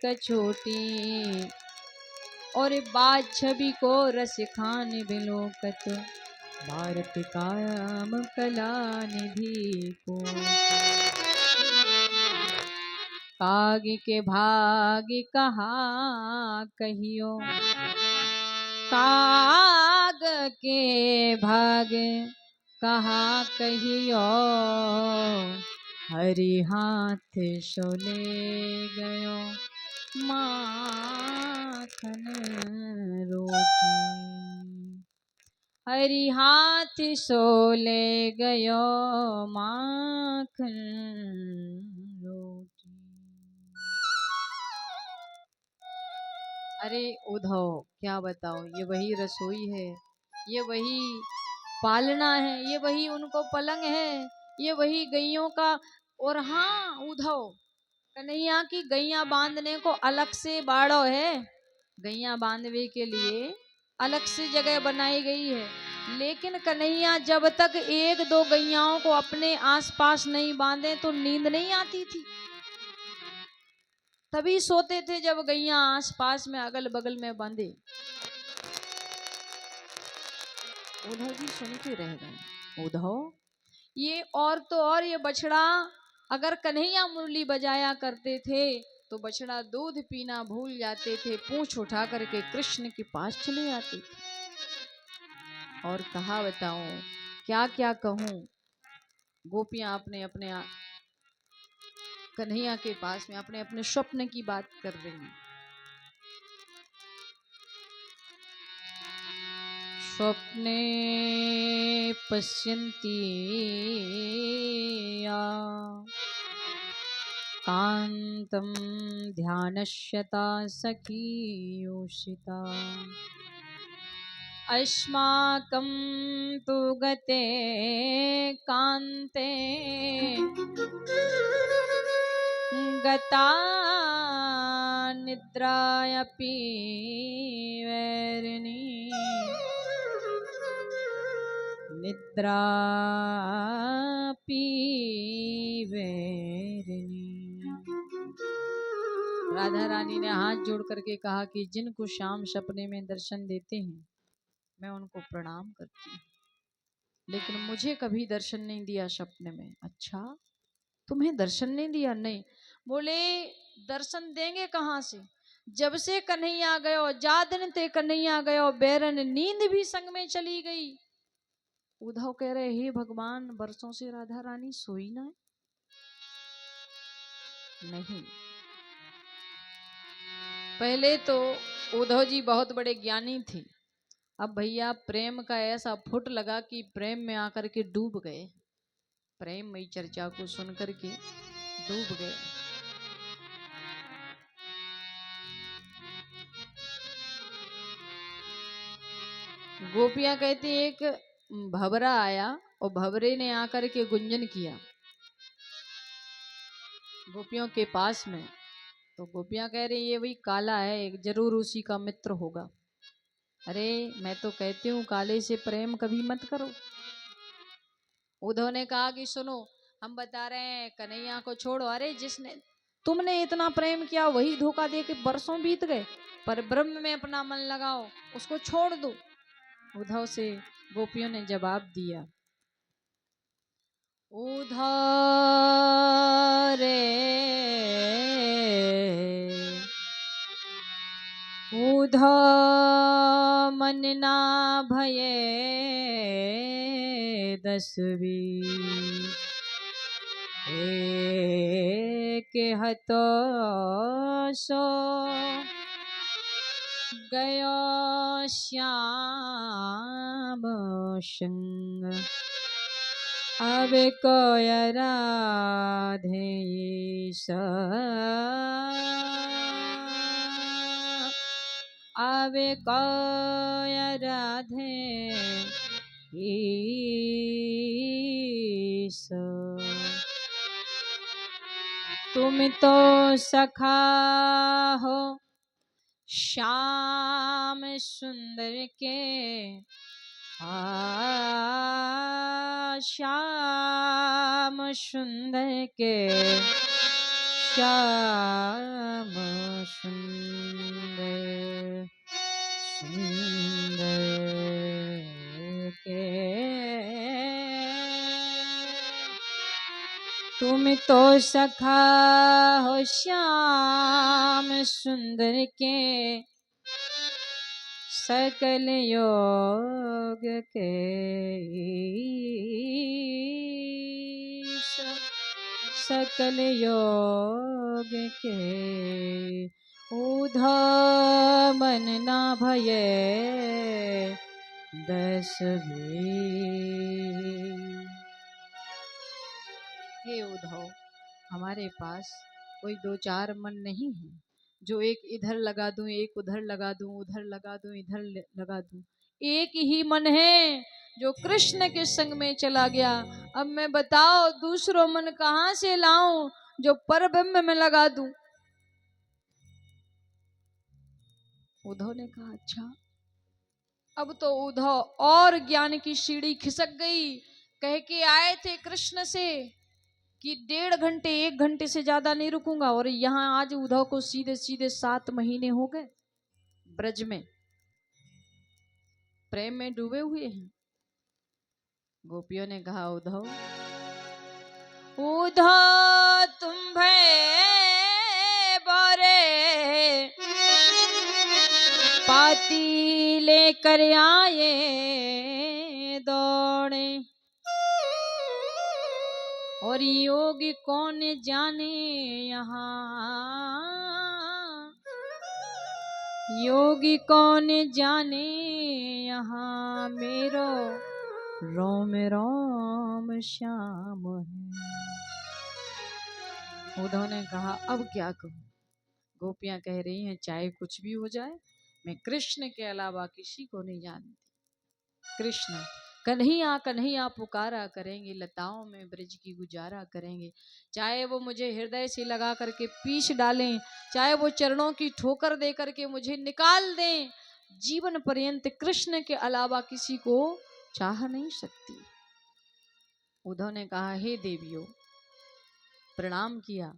कछोटी, और बाज छवि को रस खान बिलोकत, भारत कायम कला निधि को। काग के भाग कहा कहियो, काग के भाग कहा कहियो, हरि हाथ सोले गयो माखन रोटी। हरि हाथ सोले गयो माखन रोटी। अरे उद्धव, क्या बताओ, ये वही रसोई है, ये वही पालना है, ये वही उनको पलंग है, ये वही गैयों का। और हाँ उद्धव, कन्हैया की गैया बांधने को अलग से बाड़ो है, गैया बांधने के लिए अलग से जगह बनाई गई है। लेकिन कन्हैया जब तक एक दो गैयाओं को अपने आसपास नहीं बांधे तो नींद नहीं आती थी। तभी सोते थे जब गैया आसपास में अगल बगल में बांधे। उद्धव जी सुनते रह गए। उद्धव, ये और तो और ये बछड़ा, अगर कन्हैया मुरली बजाया करते थे तो बछड़ा दूध पीना भूल जाते थे, पूंछ उठा करके कृष्ण के पास चले आते थे। और कहा बताऊं, क्या क्या कहूं, गोपियां अपने अपने कन्हैया के पास में अपने अपने स्वप्न की बात कर रही। स्वप्ने पश्यन्ति कान्तं ध्यानश्यता सखीयोषिता, अस्माकं तु गते कान्ते गता निद्रायपि वैरिणी, निद्रापि वैरिणी। राधा रानी ने हाथ जोड़ करके कहा कि जिनको श्याम सपने में दर्शन देते हैं मैं उनको प्रणाम करती हूँ, लेकिन मुझे कभी दर्शन नहीं दिया सपने में। अच्छा, तुम्हें दर्शन नहीं दिया? नहीं। बोले दर्शन देंगे कहाँ से, जब से कन्हैया गयो, जा दिन ते कन्हैया गयो, बैरन नींद भी संग में चली गई। उद्धव कह रहे, हे भगवान, बरसों से राधा रानी सोई ना है? नहीं। पहले तो उद्धव जी बहुत बड़े ज्ञानी थे, अब भैया प्रेम का ऐसा फुट लगा कि प्रेम में आकर के डूब गए, प्रेम मई चर्चा को सुन करके डूब गए। गोपियां कहती, एक भवरा आया और भवरे ने आकर के गुंजन किया गोपियों के पास में, तो गोपियां कह रही ये वही काला है, जरूर उसी का मित्र होगा। अरे मैं तो कहती हूँ काले से प्रेम कभी मत करो। उद्धव ने कहा कि सुनो, हम बता रहे हैं कन्हैया को छोड़ो। अरे जिसने तुमने इतना प्रेम किया वही धोखा दे के बरसों बीत गए, पर ब्रह्म में अपना मन लगाओ, उसको छोड़ दो। उद्धव से गोपियों ने जवाब दिया, उद्धव रे उद्धव मन ना भये दसवी, एक हतो सो गयो श्याम संग, अब कोय राधे अब कोय राधे तुम तो सखा हो श्याम सुंदर के, श्याम सुंदर के, श्याम तुम तो सखा हो श्याम सुंदर के, सकल योग के सकल योग के, उधो मन ना भये दस भी। हे उद्धव, हमारे पास कोई दो चार मन नहीं है जो एक इधर लगा दूं, एक उधर लगा दूं, उधर लगा दूं, इधर लगा दूं। एक ही मन है जो कृष्ण के संग में चला गया। अब मैं बताओ दूसरों मन कहां से लाऊं जो परब्रह्म में लगा दूं। उद्धव ने कहा अच्छा। अब तो उद्धव और ज्ञान की सीढ़ी खिसक गई। कह के आए थे कृष्ण से कि 1.5 घंटे 1 घंटे से ज्यादा नहीं रुकूंगा, और यहाँ आज उद्धव को सीधे सीधे 7 महीने हो गए ब्रज में प्रेम में डूबे हुए हैं। गोपियों ने कहा उद्धव उद्धव तुम भय बोरे पाती लेकर आए दौड़े, और योगी कौन जाने यहाँ, योगी कौन जाने यहाँ, मेरो रोम रोम श्याम है। उद्धव ने कहा अब क्या कहूँ। गोपियां कह रही हैं चाहे कुछ भी हो जाए, मैं कृष्ण के अलावा किसी को नहीं जानती। कृष्ण कन्हैया कन्हैया पुकारा करेंगे, लताओं में ब्रज की गुजारा करेंगे। चाहे वो मुझे हृदय से लगा करके पीस डालें, चाहे वो चरणों की ठोकर दे करके मुझे निकाल दें, जीवन पर्यंत कृष्ण के अलावा किसी को चाह नहीं सकती। उद्धव ने कहा हे देवियों, प्रणाम किया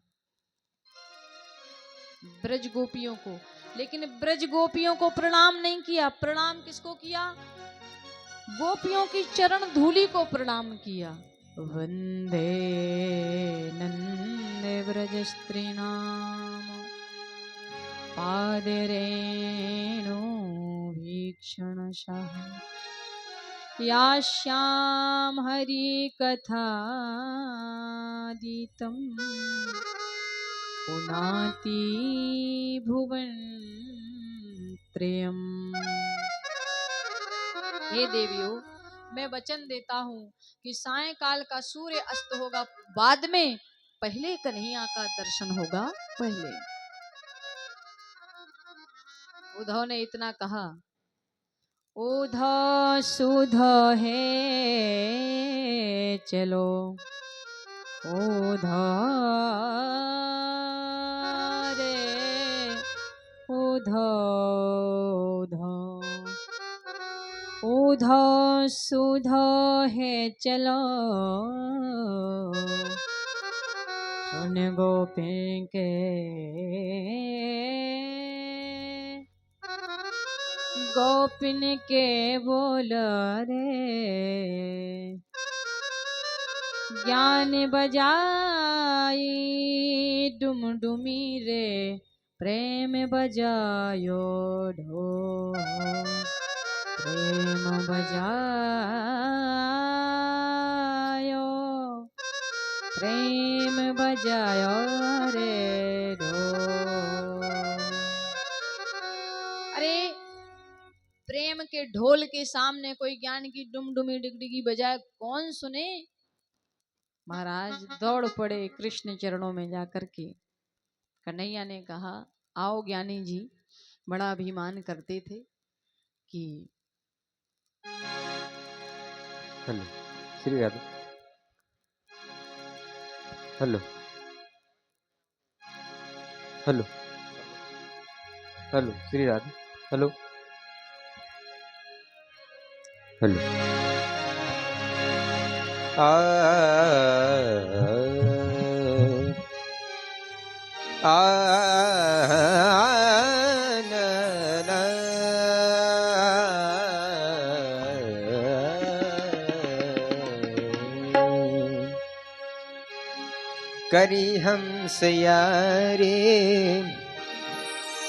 ब्रज गोपियों को, लेकिन ब्रज गोपियों को प्रणाम नहीं किया। प्रणाम किसको किया? गोपियों की चरण धूलि को प्रणाम किया। वंदे नंदे ब्रज स्त्रीणाम पादरेणु भीक्षणशः, यास्यां हरि कथा दीतम पुनाति भुवन त्रयम्। हे देवियों, मैं वचन देता हूँ कि सायंकाल का सूर्य अस्त होगा बाद में, पहले कन्हैया का दर्शन होगा पहले। उद्धव ने इतना कहा। उद्धव सुध है चलो, उद्धव रे उद्धव उद्धव सुध है चलो, सुन गोपी के गोपिन के बोल रे, ज्ञान बजाई डुमडुमी रे, प्रेम बजायो ढोल, प्रेम बजायो, प्रेम बजायो रे ढोल। अरे प्रेम के ढोल के सामने कोई ज्ञान की डुमडुमी डिगडिगी बजाए कौन सुने? महाराज दौड़ पड़े कृष्ण चरणों में जाकर के। कन्हैया ने कहा आओ ज्ञानी जी। बड़ा अभिमान करते थे कि hello Shri Radhe, hello hello hello Shri Radhe, hello hello आ करी हमसे यारे,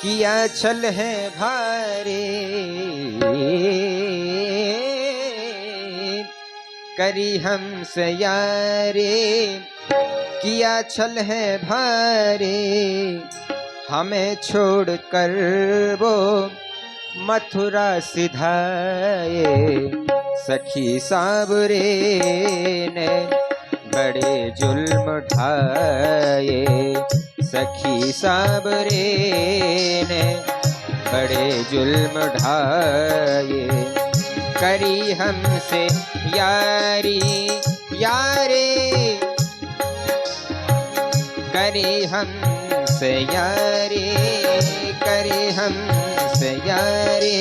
किया छल है भारे, करी हमसे यारे, किया छल है भारे, हमें छोड़ कर वो मथुरा सिधाए। सखी सावरे ने बड़े जुल्म ढाए, सखी सावरे ने बड़े जुल्म ढाए। करी हमसे यारी यारे, करी हमसे यारी, करी हमसे यारी,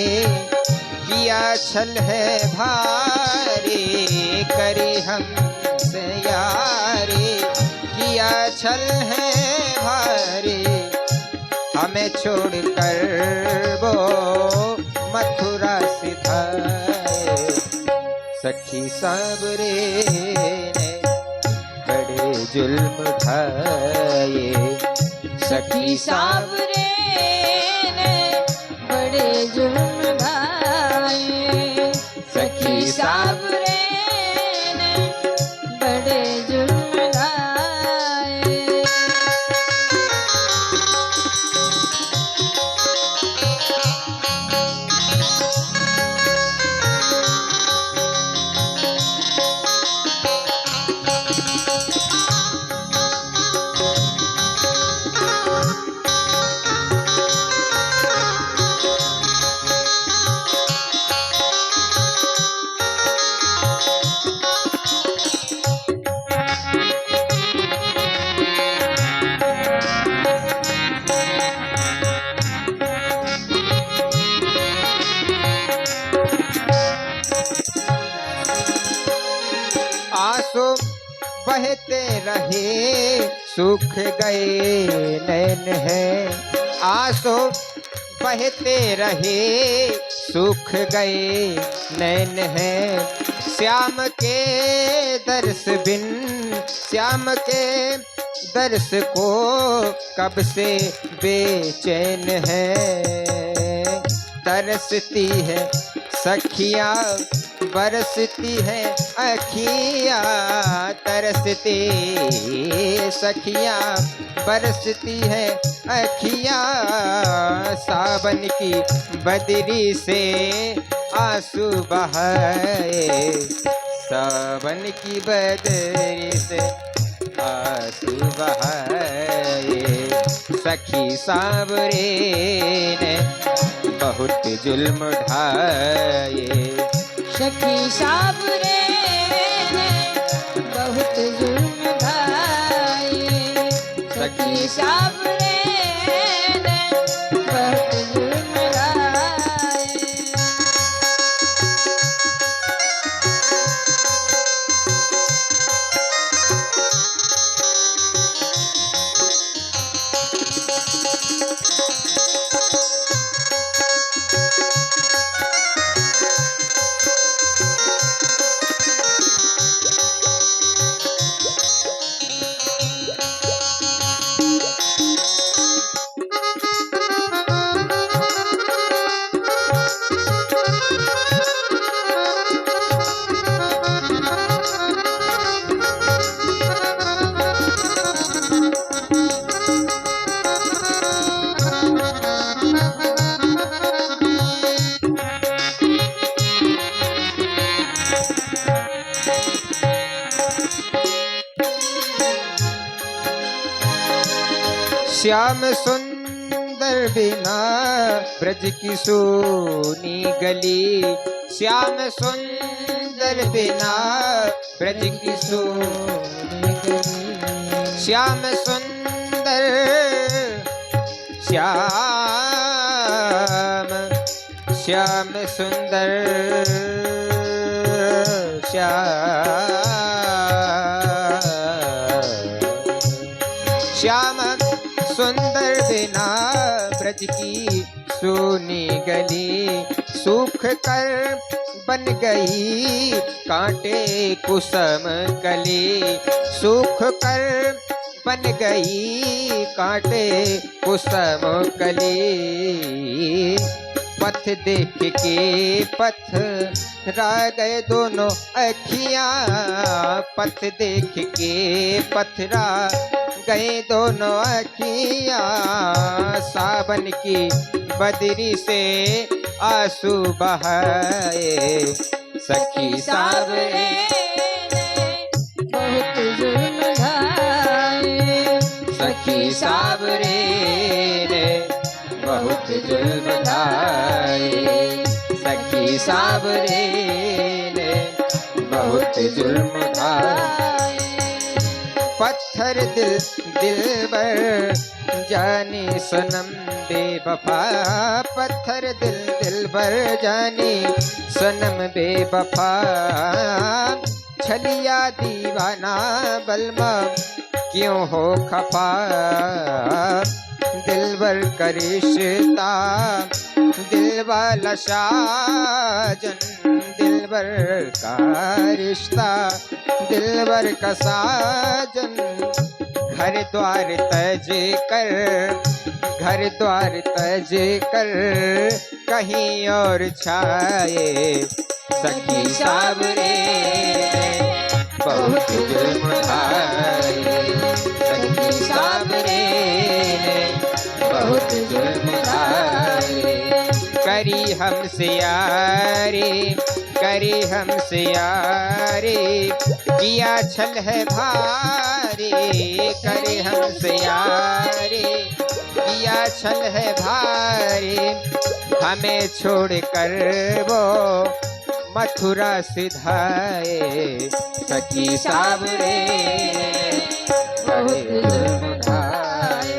किया छल है भारी, करी हमसे यारी, किया छल है भारी, हमें छोड़ कर वो मथुरा सिधाए। सखी सावरे ने बड़े जुल्म ढाए, सखी सावरे ने बड़े जुल्म ढाए, सखी सावरे ने बड़े जुल्म ढाए। आंसू बहते रहे सूख गए नैन है, आंसू बहते रहे सूख गए नैन है। श्याम के दर्श बिन, श्याम के दर्श को कब से बेचैन है। तरसती है सखिया बरसती है अखिया, तरसती सखिया बरसती है अखिया, सावन की बदरी से आंसू बहाए, सावन की बदरी से आंसू बहाए। सखी सावरे ने बहुत जुल्म ढाए, सखी सावरे ने बहुत जुल्म ढाए, सखी सावरे ने बहुत जुल्म ढाए। श्याम सुंदर बिना ब्रज की सोनी गली, श्याम सुंदर बिना ब्रज की सोनी गली, श्याम सुंदर श्याम श्याम सुंदर श्याम सुंदर बिना ब्रज की सोनी गली, सूख कर बन गई कांटे कुसम कली, सूख कर बन गई कांटे कुसम कली। पथ देख के पथरा गए दोनों अखियां, पथ देख के पथरा गए दोनों अखियां। सावन की बदरी से आंसू बहाए, सखी सावरे बहुत जुल्म ढाए, सखी सावरे ने बहुत जुल्म ढाए, सखी सावरे ने बहुत जुल्म ढाए। पत्थर दिलबर जानी सनम बेवफा, पत्थर दिलबर जानी सनम बेवफा। छलिया दीवाना बलमा क्यों हो खफा, दिलबर का रिश्ता दिलवाला साजन, दिलबर का रिश्ता दिलबर का साजन। घर द्वार तज कर, घर द्वार तज कर कहीं और छाए, सखी सावरे बहुत जुल्म ढाए, सखी सावरे बहुत जुल्म ढाए। करी हमसे यारी, करी हमसे यारी, किया छल है भारी, करे हमसे यारी, किया छल है भारी। हमें छोड़ कर वो मथुरा सिधाए, सखी सावरे बहुत जुल्म ढाए,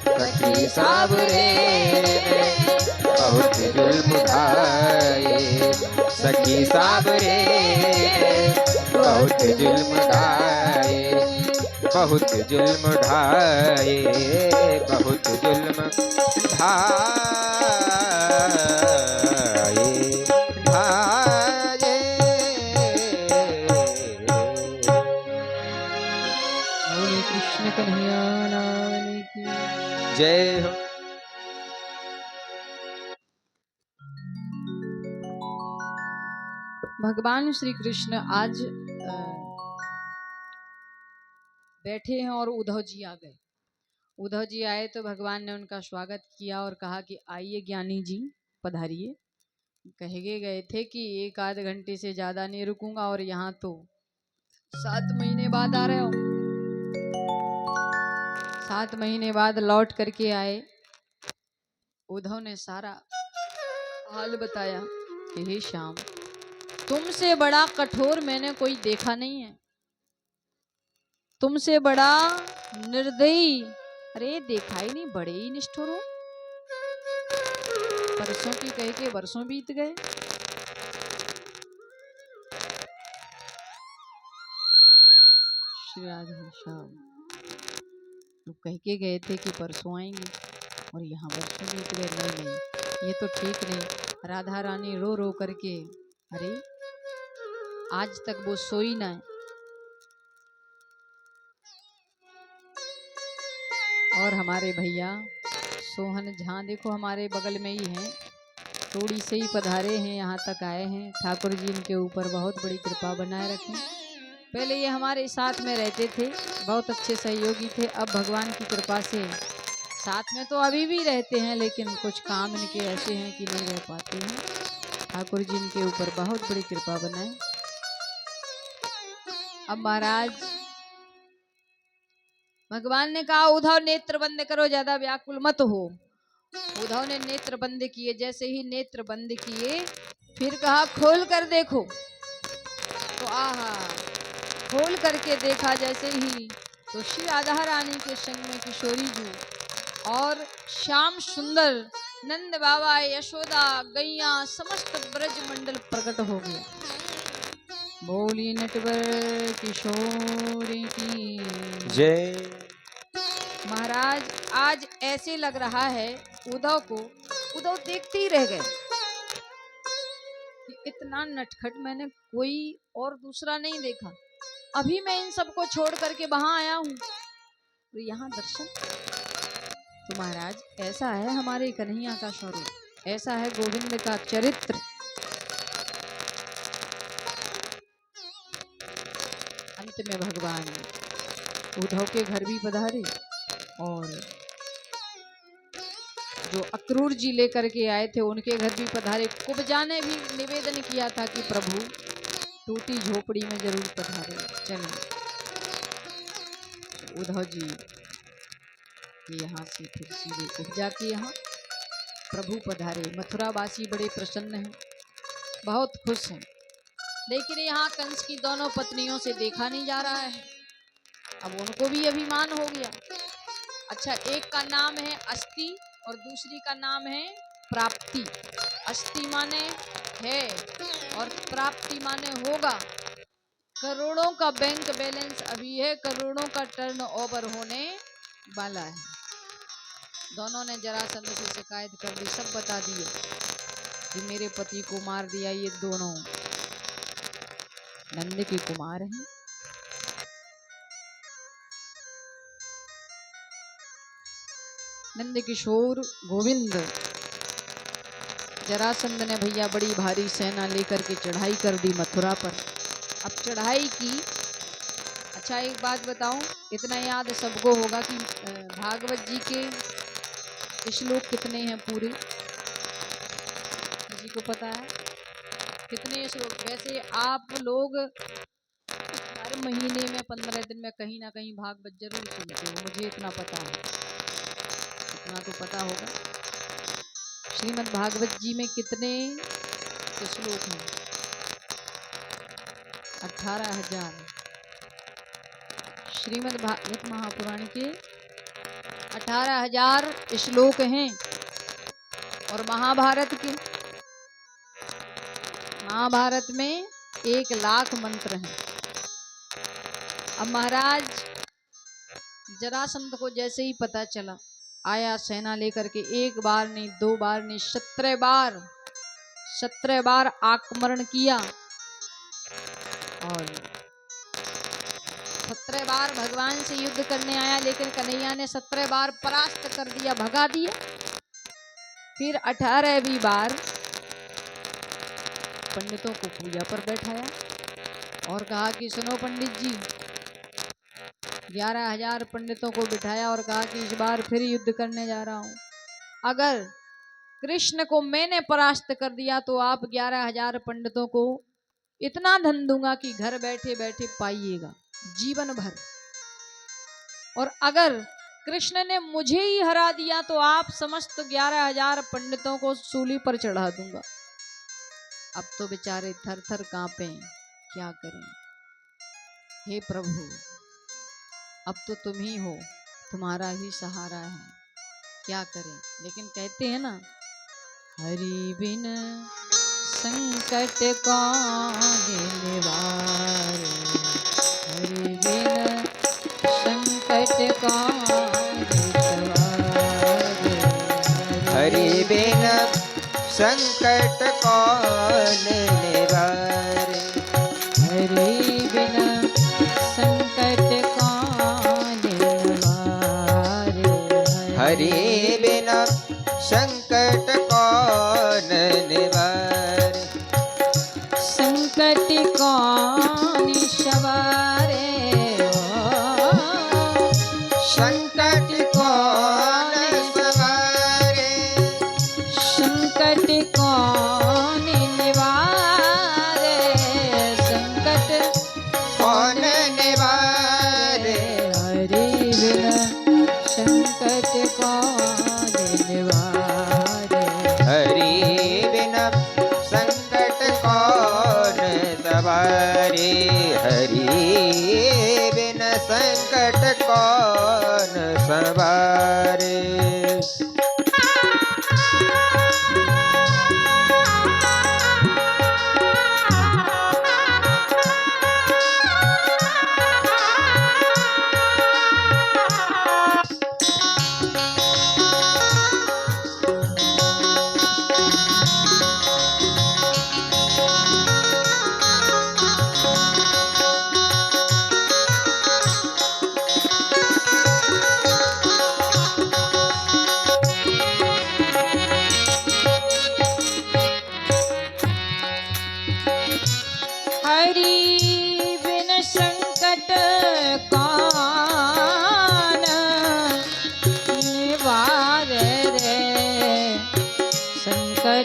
सखी सावरे बहुत जुल्म ढाए, सखी सावरे बहुत जुल्म ढाए, बहुत जुल्म ढाए, बहुत जुल्म ढाए, ढाए। बोले कृष्ण कन्हैया लाल की। जय हो। भगवान श्री कृष्ण आज बैठे हैं और उद्धव जी आ गए। उद्धव जी आए तो भगवान ने उनका स्वागत किया और कहा कि आइए ज्ञानी जी पधारिए। कहे गए थे कि 1 आध घंटे से ज्यादा नहीं रुकूंगा और यहाँ तो 7 महीने बाद आ रहे हो। 7 महीने बाद लौट करके आए। उद्धव ने सारा हाल बताया कि हे श्याम, तुमसे बड़ा कठोर मैंने कोई देखा नहीं है, तुमसे बड़ा निर्दयी अरे देखा ही नहीं, बड़े ही निष्ठुर हो। परसों की कह के वर्षों बीत गए। श्री राधे श्याम तो कह के गए थे कि परसों आएंगे और यहाँ वर्षों बीत गए। नहीं नहीं, ये तो ठीक नहीं। राधा रानी रो रो करके, अरे आज तक वो सोई ना है। और हमारे भैया सोहन झा देखो हमारे बगल में ही हैं, थोड़ी से ही पधारे हैं, यहाँ तक आए हैं। ठाकुर जी इनके ऊपर बहुत बड़ी कृपा बनाए रखें। पहले ये हमारे साथ में रहते थे, बहुत अच्छे सहयोगी थे। अब भगवान की कृपा से साथ में तो अभी भी रहते हैं, लेकिन कुछ काम इनके ऐसे हैं कि नहीं रह पाते हैं। ठाकुर जी इनके ऊपर बहुत बड़ी कृपा बनाए। अब महाराज भगवान ने कहा उद्धव नेत्र बंद करो, ज्यादा व्याकुल मत हो। उद्धव ने नेत्र बंद किए। जैसे ही नेत्र बंद किए फिर कहा खोल कर देखो। तो आहा, खोल करके देखा जैसे ही तो श्री राधा रानी के संग में किशोरी जी और श्याम सुंदर नंद बाबा यशोदा गैया समस्त ब्रज मंडल प्रकट हो गया। बोली नटवर किशोरी की जय। महाराज आज ऐसे लग रहा है उद्धव को, उद्धव देखते ही रह गए कि इतना नटखट मैंने कोई और दूसरा नहीं देखा। अभी मैं इन सबको छोड़ करके वहां आया हूं और यहाँ दर्शन। तो महाराज ऐसा है हमारे कन्हैया का स्वरूप, ऐसा है गोविंद का चरित्र। अंत में भगवान उद्धव के घर भी पधारे और जो अक्रूर जी लेकर के आए थे उनके घर भी पधारे। कुब्जा ने भी निवेदन किया था कि प्रभु टूटी झोपड़ी में जरूर पधारे। चलिए उद्धव जी यहाँ से फिर सीधे कुब्जा के यहाँ प्रभु पधारे। मथुरावासी बड़े प्रसन्न हैं, बहुत खुश हैं, लेकिन यहाँ कंस की दोनों पत्नियों से देखा नहीं जा रहा है। अब उनको भी अभिमान हो गया। अच्छा, एक का नाम है अस्ति और दूसरी का नाम है प्राप्ति। अस्ति माने है और प्राप्ति माने होगा। करोड़ों का बैंक बैलेंस अभी है, करोड़ों का टर्नओवर होने वाला है। दोनों ने जरासंध से शिकायत कर दी, सब बता दिए कि मेरे पति को मार दिया ये दोनों नंद के कुमार हैं। नंद किशोर गोविंद। जरासंध ने भैया बड़ी भारी सेना लेकर के चढ़ाई कर दी मथुरा पर। अब चढ़ाई की, अच्छा एक बात बताऊं, इतना याद सबको होगा कि भागवत जी के श्लोक कितने हैं पूरे, किसी को पता है कितने श्लोक? वैसे आप लोग हर महीने में 15 दिन में कहीं ना कहीं भागवत जरूर सुनते हो, मुझे इतना पता है, इतना तो पता होगा। श्रीमद् भागवत जी में कितने श्लोक हैं? 18,000। श्रीमद् भागवत महापुराण के 18,000 श्लोक हैं। और महाभारत में 1,00,000 मंत्र हैं। अब महाराज जरासंध को जैसे ही पता चला, आया सेना लेकर के, एक बार नहीं, दो बार नहीं, 17 बार आक्रमण किया और 17 बार भगवान से युद्ध करने आया, लेकिन कन्हैया ने 17 बार परास्त कर दिया, भगा दिया। फिर 18वीं बार पंडितों को पूजा पर बैठाया और कहा कि सुनो पंडित जी, 11,000 पंडितों को बिठाया और कहा कि इस बार फिर युद्ध करने जा रहा हूं। अगर कृष्ण को मैंने परास्त कर दिया तो आप 11,000 पंडितों को इतना धन दूंगा कि घर बैठे बैठे पाइएगा जीवन भर। और अगर कृष्ण ने मुझे ही हरा दिया तो आप समस्त 11,000 पंडितों को सूली पर चढ़ा दूंगा। अब तो बेचारे थर थर कांपे, क्या करें। हे प्रभु, अब तो तुम ही हो, तुम्हारा ही सहारा है, क्या करें। लेकिन कहते हैं ना, हरि बिन संकट कौन निवारे, हरि बिन संकट कौन सवारे, हरि बिन संकट कौन निवारे, हरि बिन संकट कौन निवारे, हरि बिन संकट कौन निवारे, संकट कौन सवारे, संकट कौन सवारे, संकट कौन निवारे, संकट कौन निवारे, हरि बिन संकट कौन निवारे, हरि बिन संकट कौन सवारे, हरि बिन संकट कौन सवारे।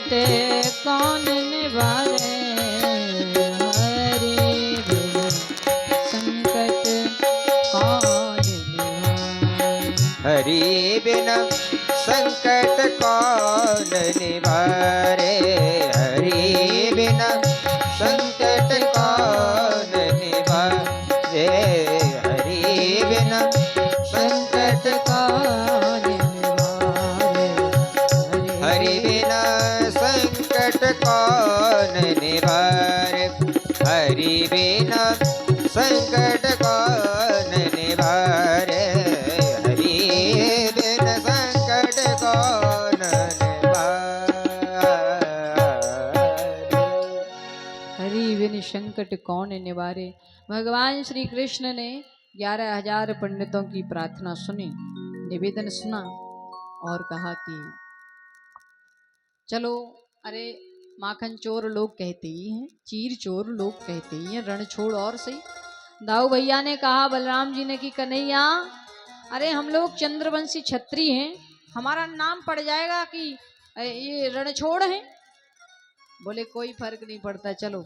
संकट कौन निवारे, हरि बिन संकट कौन निवारे। हरि बिन संकट कौन निवारे, हरि बिन संकट कौन निवारे, हरि बिन संकट कौन निवारे, हरि बिन संकट कौन निवारे, हरि बिन संकट कौन निवारे, हरि बिन संकट कौन निवारे। हरि बिन संकट कौन निवारे। भगवान श्री कृष्ण ने 11,000 पंडितों की प्रार्थना सुनी, निवेदन सुना और कहा कि चलो, अरे माखन चोर लोग कहते ही हैं, चीर चोर लोग कहते ही हैं, रण छोड़ और सही। दाऊ भैया ने कहा बलराम जी ने कि कन्हैया, अरे हम लोग चंद्रवंशी छत्री हैं, हमारा नाम पड़ जाएगा कि ये रणछोड़ हैं। बोले कोई फर्क नहीं पड़ता, चलो।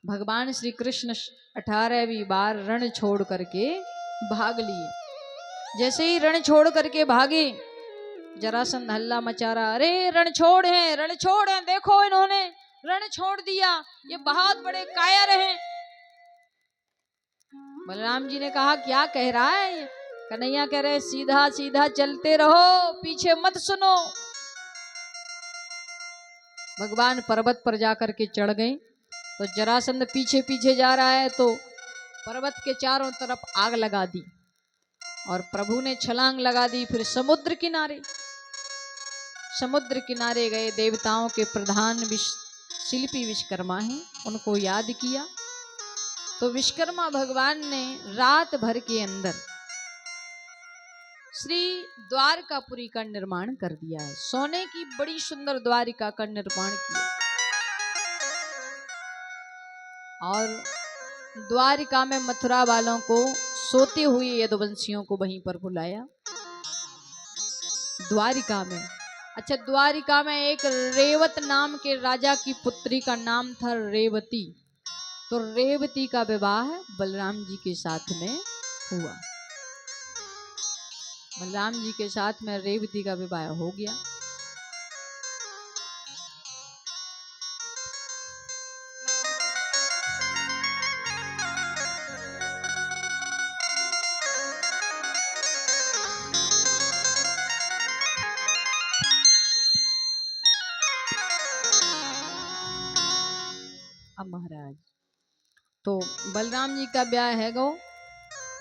भगवान श्री कृष्ण 18वीं बार रण छोड़ करके भाग लिए। जैसे ही रण छोड़ करके भागे, जरासंध हल्ला मचा रहा, अरे रणछोड़ हैं, रणछोड़ हैं, देखो इन्होंने रण छोड़ दिया, ये बहुत बड़े कायर हैं। बलराम जी ने कहा क्या कह रहा है? कन्हैया कह रहे सीधा सीधा चलते रहो, पीछे मत सुनो। भगवान पर्वत पर जाकर के चढ़ गए, तो जरासंध पीछे पीछे जा रहा है, तो पर्वत के चारों तरफ आग लगा दी और प्रभु ने छलांग लगा दी। फिर समुद्र किनारे गए, देवताओं के प्रधान शिल्पी विश्वकर्मा हैं, उनको याद किया। तो विश्वकर्मा भगवान ने रात भर के अंदर श्री द्वारकापुरी का निर्माण कर दिया है। सोने की बड़ी सुंदर द्वारिका का निर्माण किया और द्वारिका में मथुरा वालों को, सोते हुए यदुवंशियों को वहीं पर बुलाया। द्वारिका में, अच्छा, द्वारिका में एक रेवत नाम के राजा की पुत्री का नाम था रेवती। तो रेवती का विवाह बलराम जी के साथ में हुआ। बलराम जी के साथ में रेवती का विवाह हो गया। अब महाराज, तो बलराम जी का ब्याह है गो,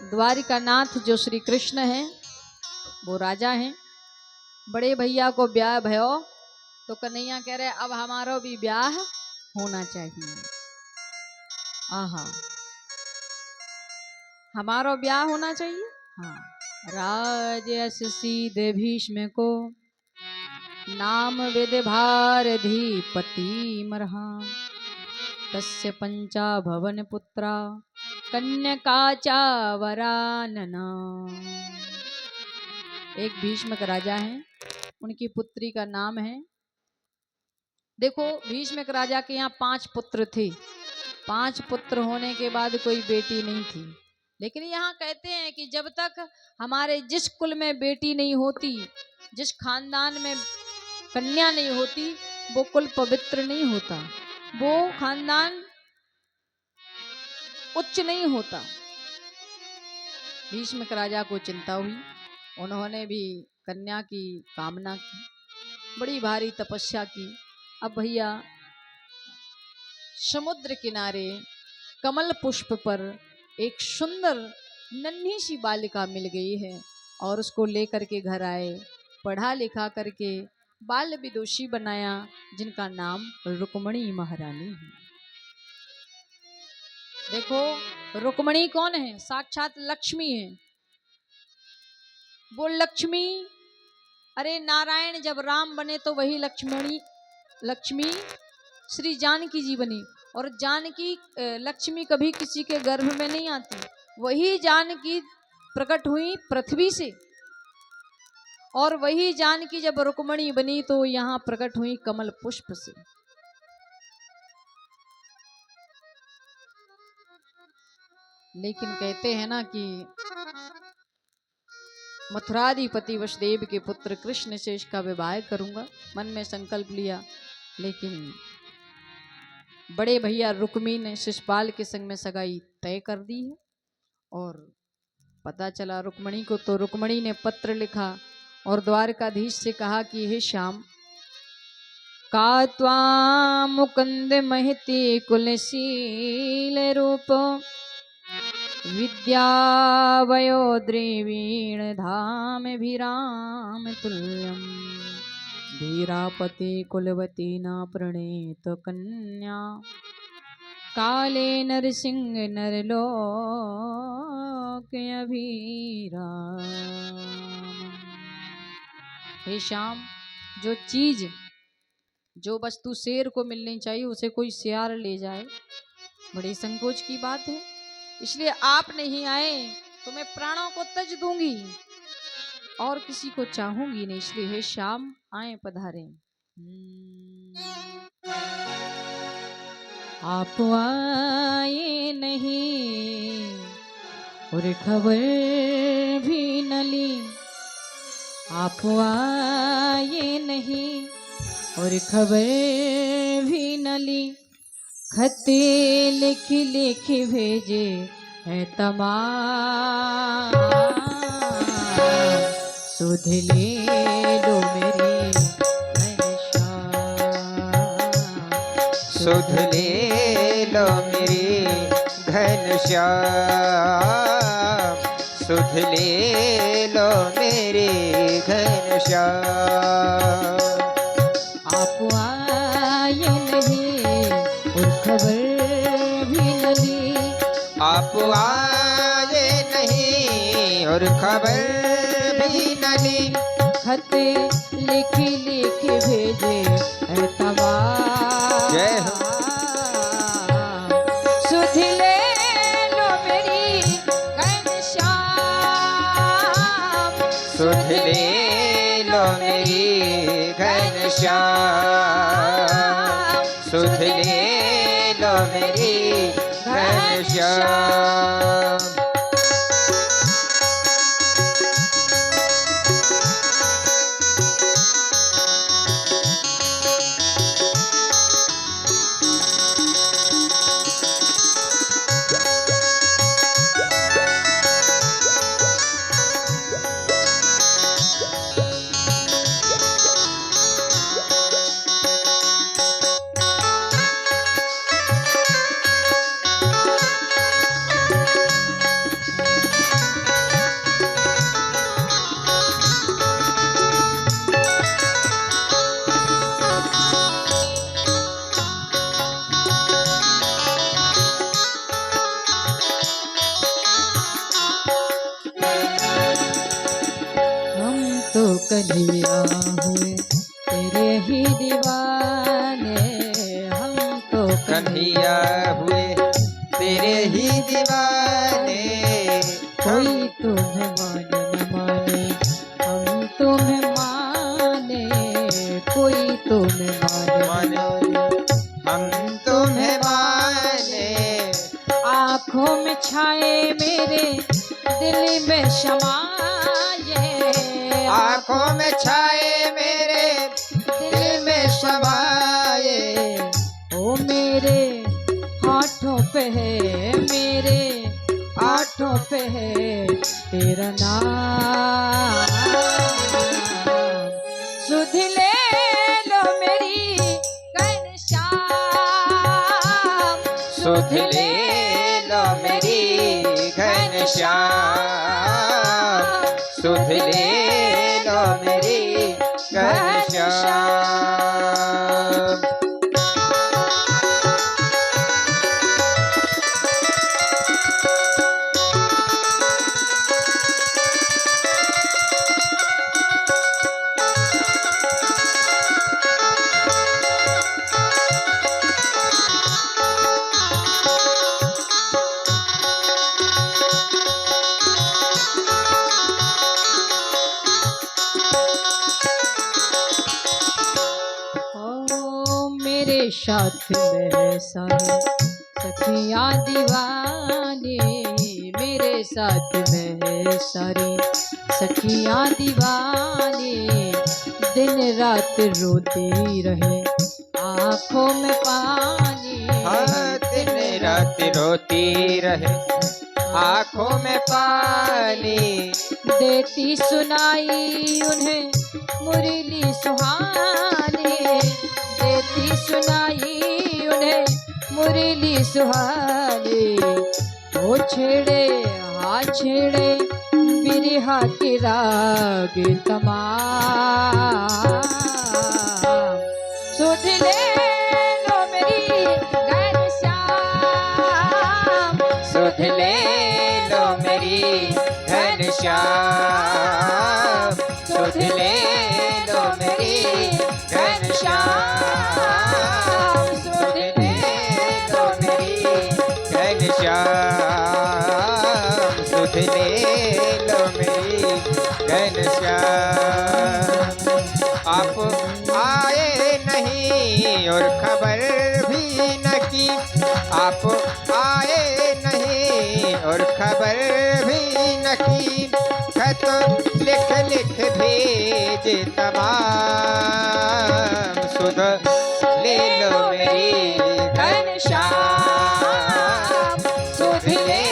द्वारिका नाथ जो श्री कृष्ण हैं वो राजा हैं। बड़े भैया को ब्याह भयो, तो कन्हैया कह रहे अब हमारा भी ब्याह होना चाहिए। आहा, हमारा ब्याह होना चाहिए। हाँ, राजस सीधे भीष्म को, नाम विद भारधीपति मरहा, तस्य पंचा भवन पुत्रा, कन्यका चावरानना। एक भीष्मक राजा हैं, उनकी पुत्री का नाम है, देखो भीष्मक राजा के यहाँ 5 पुत्र थे। 5 पुत्र होने के बाद कोई बेटी नहीं थी, लेकिन यहाँ कहते हैं कि जब तक हमारे जिस कुल में बेटी नहीं होती, जिस खानदान में कन्या नहीं होती, वो कुल पवित्र नहीं होता, वो खानदान उच्च नहीं होता। भीष्मक राजा को चिंता हुई, उन्होंने भी कन्या की कामना की, बड़ी भारी तपस्या की। अब भैया समुद्र किनारे कमल पुष्प पर एक सुंदर नन्ही सी बालिका मिल गई है और उसको लेकर के घर आए, पढ़ा लिखा करके बाल विदुषी बनाया, जिनका नाम रुक्मणी महारानी है। देखो रुक्मणी कौन है? साक्षात लक्ष्मी है। वो लक्ष्मी, अरे नारायण जब राम बने तो वही लक्ष्मी श्री जानकी जी बनी, और जानकी लक्ष्मी कभी किसी के गर्भ में नहीं आती, वही जानकी प्रकट हुई पृथ्वी से और वही जानकी जब रुक्मणी बनी तो यहाँ प्रकट हुई कमल पुष्प से। लेकिन कहते हैं ना कि मथुराधिपति वसुदेव के पुत्र कृष्ण से इसका विवाह करूंगा, मन में संकल्प लिया। लेकिन बड़े भैया रुक्मी ने शिशुपाल के संग में सगाई तय कर दी है। और पता चला रुक्मणी को, तो रुक्मणी ने पत्र लिखा और द्वारकाधीश से कहा कि हे श्याम, का त्वां मुकुंद महति कुलशील रूप विद्यावयो द्रवीण धाम भीराम तुल्यम धीरापति कुलवती न प्रणीत कन्या काले नरसिंह नरलोक अभिराम। हे श्याम, जो चीज, जो वस्तु शेर को मिलनी चाहिए उसे कोई सियार ले जाए, बड़ी संकोच की बात है। इसलिए आप नहीं आए तो मैं प्राणों को तज दूंगी और किसी को चाहूंगी नहीं। इसलिए हे श्याम, आए पधारे। आप आए नहीं और खबर भी न ली, आप आए नहीं और खबर भी न ली, खते लिख लिख भेजे है तमाम, सुध ले लो मेरी सुध ले लो मेरी घनश्याम, सुध ले लो मेरी घनश्याम। आप आए नहीं और खबर भी न ली, आप आए नहीं और खबर भी न ली, खत लिख लिख भेजे है तमाम, जय हो। सुध ले लो मेरी घनश्याम, सुध ले लो मेरी घनश्याम, सुध ले लो मेरी घनश्याम। कन्हैया हुए तेरे ही दीवाने, हम तो कन्हैया हुए तेरे ही दीवाने, कोई तुम्हें माने न माने, हम तुम्हें माने, कोई तुम्हें माने हम तुम्हें माने। आँखों में छाए मेरे दिल में समाये, आँखों में छाए मेरे दिल में समाये, ओ मेरे हाथों पे है, मेरे हाथों पे है तेरा नाम, सुध ले लो मेरी घनश्याम, सुध ले लो मेरी घनश्याम, सुध ले लो मेरी घनश्याम। साथ में सारी सखियाँ दीवानी, मेरे साथ में सारी सखियाँ दीवानी, दिन रात रोती रहे आँखों में पानी। हाँ, दिन रात रोती रहे आँखों में पानी। देती सुनाई उन्हें मुरली सुहानी, देती सुनाई उन्हें मुरली सुहानी। वो छेड़े हाँ छेड़े बिरहा के राग तमाम, सुध ले लो मेरी घनश्याम, सुध ले लो मेरी घनश्याम, सुध ले लो मेरी घनश्याम, सुध ले लो मेरी घनश्याम, सुध ले लो मेरी घनश्याम। आप आए नहीं और खबर भी न की, आप आए नहीं और खबर भी न की। खत लिख लिख भेज तमाम, सुध ले लो मेरी घनश्याम, सुध ले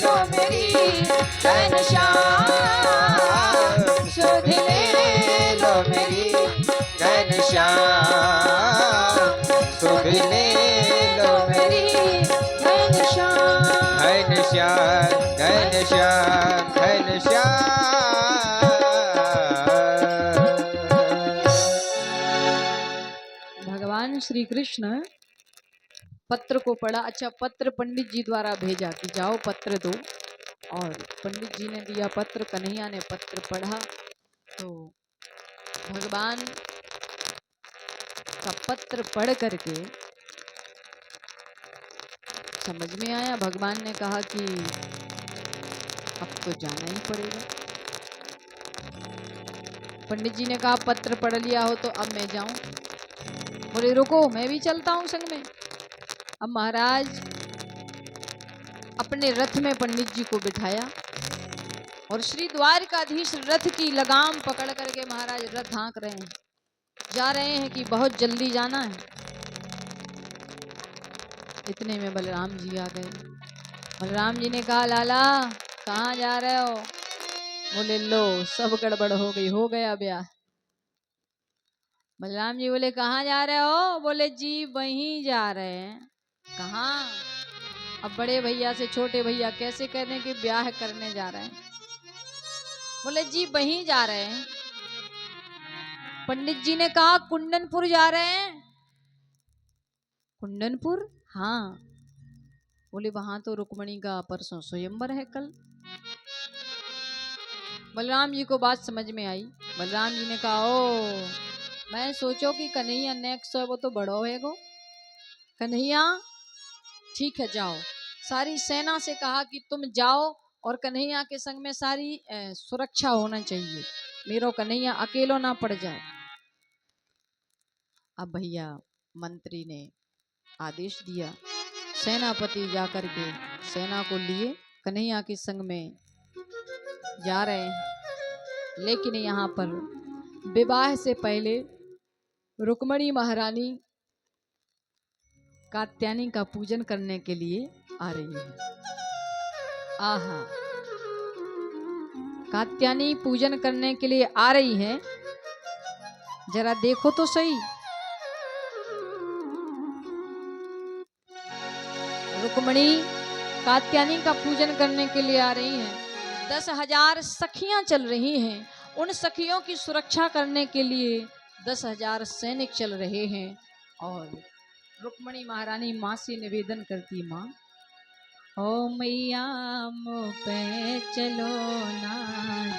लो मेरी घनश्याम, सुध ले लो मेरी घनश्याम, सुध ले लो मेरी घनश्याम। घनश्याम, घनश्याम, घनश्याम। भगवान श्री कृष्ण पत्र को पढ़ा। अच्छा, पत्र पंडित जी द्वारा भेजा कि जाओ पत्र दो, और पंडित जी ने दिया पत्र, कन्हैया ने पत्र पढ़ा तो भगवान का पत्र पढ़ करके समझ में आया। भगवान ने कहा कि अब तो जाना ही पड़ेगा। पंडित जी ने कहा पत्र पढ़ लिया हो तो अब मैं जाऊं? बोले रुको, मैं भी चलता हूं संग में। अब महाराज अपने रथ में पंडित जी को बिठाया और श्री द्वारकाधीश रथ की लगाम पकड़ करके महाराज रथ हाँक रहे हैं, जा रहे हैं कि बहुत जल्दी जाना है। इतने में बलराम जी आ गए। बलराम जी ने कहा लाला कहाँ जा रहे हो? बोले लो सब गड़बड़ हो गई, हो गया ब्याह। बलराम जी बोले कहाँ जा रहे हो? बोले जी वहीं जा रहे हैं। कहाँ? अब बड़े भैया से छोटे भैया कैसे कह दें कि ब्याह करने जा रहे हैं? बोले जी वहीं जा रहे हैं। पंडित जी ने कहा कुंदनपुर जा रहे हैं? कुंदनपुर? हाँ। बोले वहां तो रुक्मणी का परसों स्वयंवर है कल। बलराम जी को बात समझ में आई। बलराम जी ने कहा ओ, मैं सोचो कि कन्हैया नेक्स्ट है वो तो बड़ो है गो। कन्हैया ठीक है जाओ। सारी सेना से कहा कि तुम जाओ और कन्हैया के संग में सारी सुरक्षा होना चाहिए, मेरो कन्हैया अकेलो ना पड़ जाए। अब भैया मंत्री ने आदेश दिया, सेनापति जाकर के सेना को लिए कन्हैया के संग में जा रहे हैं। लेकिन यहाँ पर विवाह से पहले रुक्मणी महारानी कात्यायनी का पूजन करने के लिए आ रही है। आहा, कात्यायनी पूजन करने के लिए आ रही है। जरा देखो तो सही, रुक्मणी कात्यायनी का पूजन करने के लिए आ रही हैं। 10,000 सखियां चल रही हैं। उन सखियों की सुरक्षा करने के लिए 10,000 सैनिक चल रहे हैं। और रुक्मणी महारानी माँ से निवेदन करती, माँ ओ मैया मुँह पे चलो ना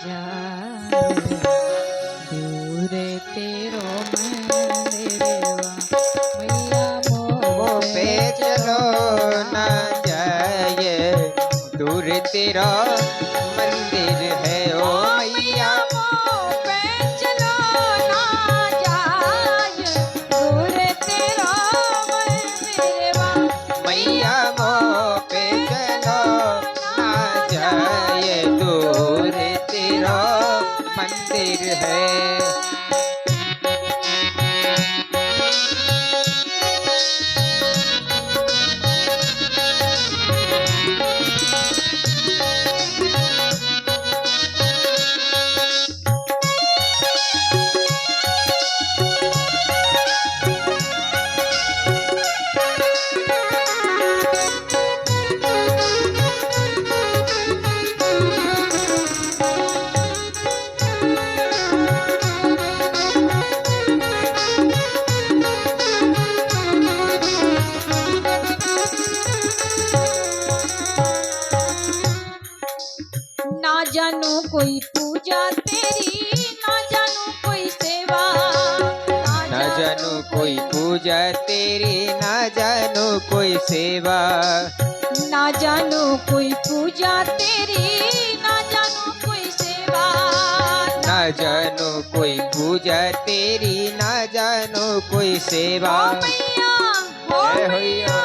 जाए, दूर तेरो मंदिरवा, मैया मुँह पे चलो ना जाए, दूर तेरा मंदिर है ओ मैया। मुँह पे चलो ना जाए, दूर तेरा कोई पूजा तेरी, ना जानू कोई सेवा, ना जानू कोई पूजा तेरी, ना जानू कोई सेवा, ना जानू कोई पूजा तेरी, ना जानू कोई सेवा, ना जानू कोई पूजा तेरी, ना जानू कोई सेवा। ओ मैया, ओ जय मैया, होइया।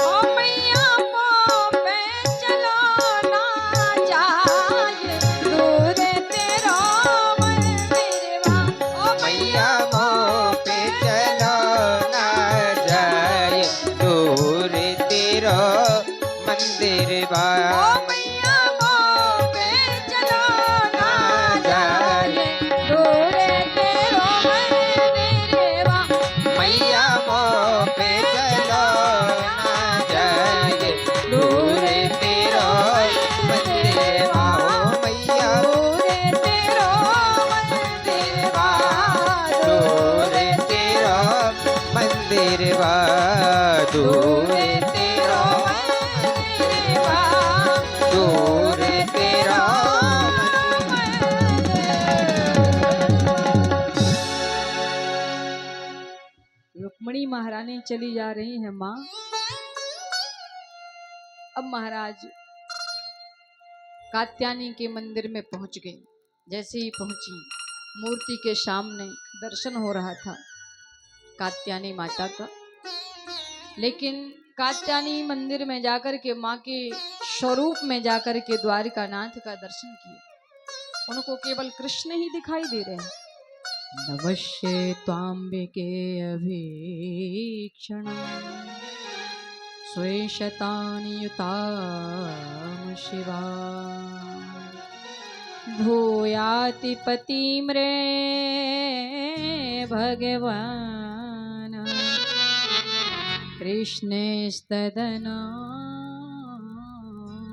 ओ मैया मोह पे चलो ना जाए, दूर तेरो मंदिरवा। ओ मैया मोह पे चलो ना जाए, दूर तेरो मंदिर बा। ओ मैया मोह पे चलो ना जाए, दूर तेरो मंदिरवा। मैया मोह पे चलो ना जाए, दूर तेरो मंदिर बा। मैया दूर तेरो मंदिरवा, दूर तेरो मंदिर बा, दूर तेरो मंदिरवा, दूर तेरो रुक्मणी महारानी चली जा रही है माँ। अब महाराज कात्यायनी के मंदिर में पहुंच गए। जैसे ही पहुंची, मूर्ति के सामने दर्शन हो रहा था कात्यायनी माता का। लेकिन कात्यायनी मंदिर में जाकर के माँ के स्वरूप में जाकर के द्वारिकानाथ का दर्शन किया। उनको केवल कृष्ण ही दिखाई दे रहे हैं। नमस्ये त्वाम्बिके अभीक्षण स्वेशतानि युतां शिवा भूयाति पतिम्रे भगवान् कृष्णेस्तदना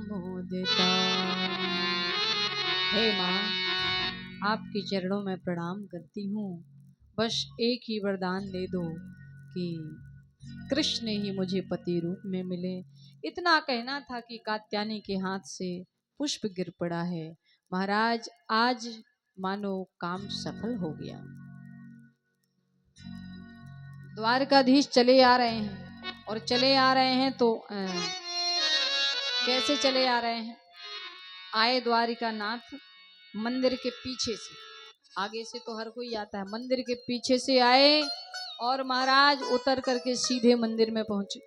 मोदिता। हे माँ, आपके चरणों में प्रणाम करती हूँ। बस एक ही वरदान दे दो कि कृष्ण ही मुझे पति रूप में मिले। इतना कहना था कि कात्यायनी के हाथ से पुष्प गिर पड़ा है। महाराज, आज मानो काम सफल हो गया। द्वारकाधीश चले आ रहे हैं, और चले आ रहे हैं तो कैसे चले आ रहे हैं? आए द्वारिकानाथ मंदिर के पीछे से, आगे से तो हर कोई आता है, मंदिर के पीछे से आए और महाराज उतर करके सीधे मंदिर में पहुंचे।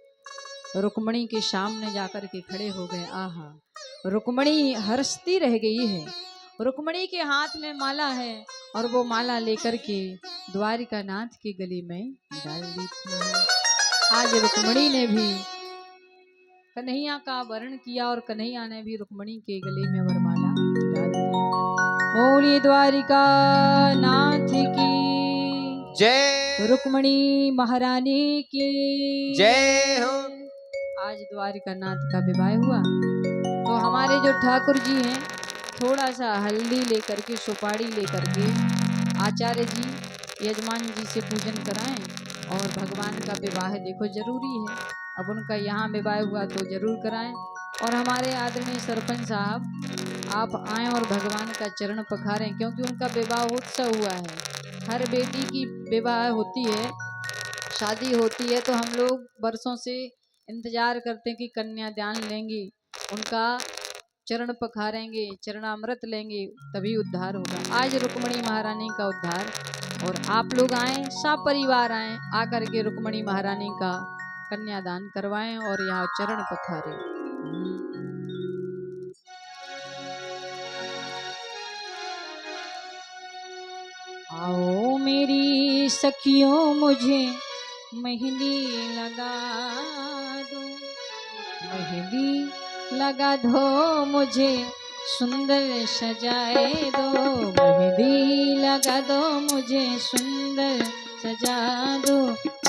रुक्मणी के सामने जाकर के खड़े हो गए। आहा, रुक्मणी हर्षती रह गई है। रुक्मणी के हाथ में माला है और वो माला लेकर के द्वारिकानाथ के गले में डाल दी थी। आज रुक्मणी ने भी कन्हैया का वर्ण किया और कन्हैया ने भी रुक्मणी के गले में वरमाला डाल दी। बोलिए द्वारिका नाथ की जय, रुक्मणी महारानी की जय हो। आज द्वारिका नाथ का विवाह हुआ तो हमारे जो ठाकुर जी हैं थोड़ा सा हल्दी लेकर के, सुपारी लेकर के आचार्य जी यजमान जी से पूजन कराएं और भगवान का विवाह देखो जरूरी है। अब उनका यहाँ विवाह हुआ तो जरूर कराएं। और हमारे आदरणीय सरपंच साहब आप आएं और भगवान का चरण पखारें, क्योंकि उनका विवाह उत्सव हुआ है। हर बेटी की विवाह होती है, शादी होती है तो हम लोग वर्षों से इंतजार करते हैं कि कन्यादान लेंगे, उनका चरण पखारेंगे, चरणामृत लेंगे, तभी उद्धार होगा। आज रुक्मणी महारानी का उद्धार, और आप लोग आए, सब परिवार आए, आकर के रुक्मणी महारानी का कन्यादान करवाएं और यहाँ चरण पखारें। आओ मेरी सखियों मुझे मेहंदी लगा दो, मेहंदी लगा दो मुझे सुंदर सजाए दो, मेहंदी लगा दो मुझे सुंदर सजा दो,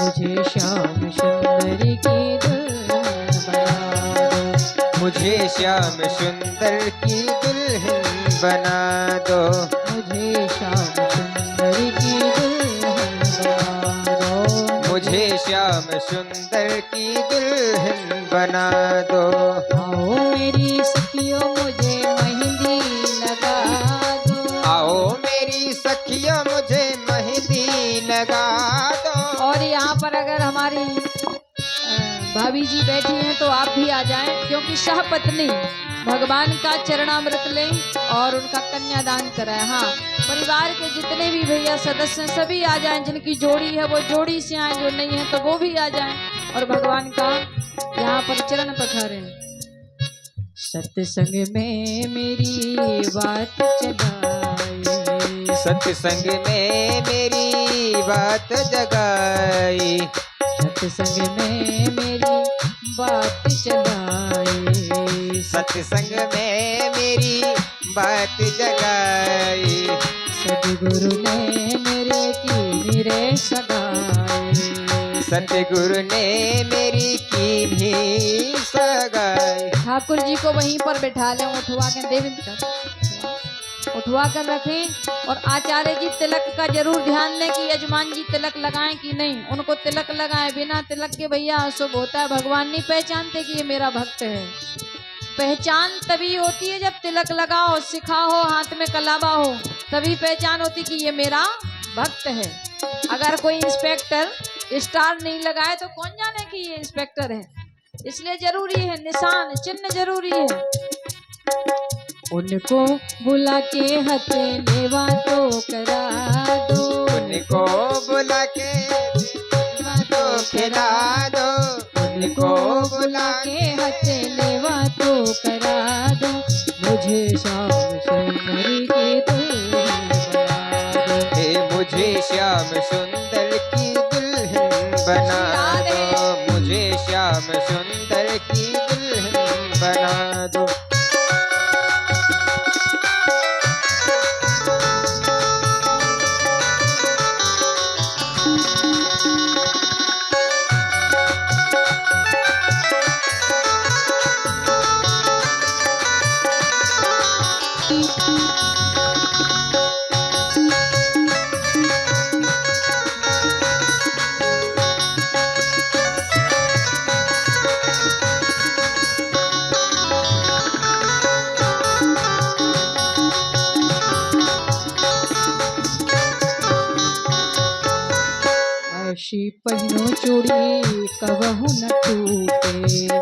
मुझे श्याम सुंदर की दुल्हन बना दो, मुझे श्याम सुंदर की दुल्हन बना दो, मुझे श्याम सुंदर की दुल्हन बना दो, मुझे श्याम सुंदर की दुल्हन बना दो। आओ मेरी सखियों मुझे मेहंदी लगा लगा दो। और यहाँ पर अगर हमारी भाभी जी बैठी हैं तो आप भी आ जाएं, क्योंकि सहपत्नी भगवान का चरणामृत लें और उनका कन्यादान कराएं। हाँ, परिवार के जितने भी भैया सदस्य हैं सभी आ जाएं, जिनकी जोड़ी है वो जोड़ी से आए, जो नहीं है तो वो भी आ जाएं और भगवान का यहाँ पर चरण पखारें। सत्संग में मेरी बात चलाई, सत्संग में मेरी बात जगाई, सत्संग में मेरी बात चलाई, सत्संग में मेरी बात जगाई। सतगुरु ने मेरे की रे सगाई, सतगुरु ने मेरी कीन्ही सगाई। ठाकुर जी को वहीं पर बैठा लें, उठवा के देवेंद्र उठवा कर रखें। और आचार्य जी तिलक का जरूर ध्यान दें कि यजमान जी तिलक लगाएं कि नहीं, उनको तिलक लगाएं। बिना तिलक के भैया अशुभ होता है, भगवान नहीं पहचानते कि ये मेरा भक्त है। पहचान तभी होती है जब तिलक लगाओ, सिखाओ, हाथ में कलावा हो, तभी पहचान होती कि ये मेरा भक्त है। अगर कोई इंस्पेक्टर स्टार नहीं लगाए तो कौन जाने कि ये इंस्पेक्टर है। इसलिए जरूरी है, निशान चिन्ह जरूरी है। उनको बुला के हथेलेवा तो करा दो, उनको बुला के तो खिला दो, उनको बुला के हथेलेवा तो करा दो। मुझे श्याम सुंदर की मुझे श्याम सुंदर की दुल्हन बना दो, मुझे श्याम सुंदर की दुल्हन बना दो। ऐसी पहनो चूड़ी कबहू न टूटे,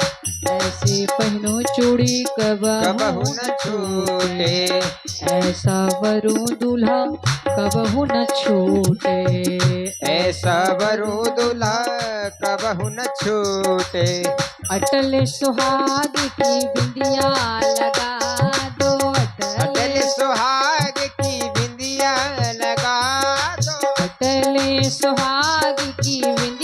ऐसे पहनो चूड़ी कबहू न छूटे, ऐसा वरु दूल्हा कबहू न छूटे, ऐसा वरु दूल्हा कबहू न छूटे। अटल सुहाग की बिंदिया लगा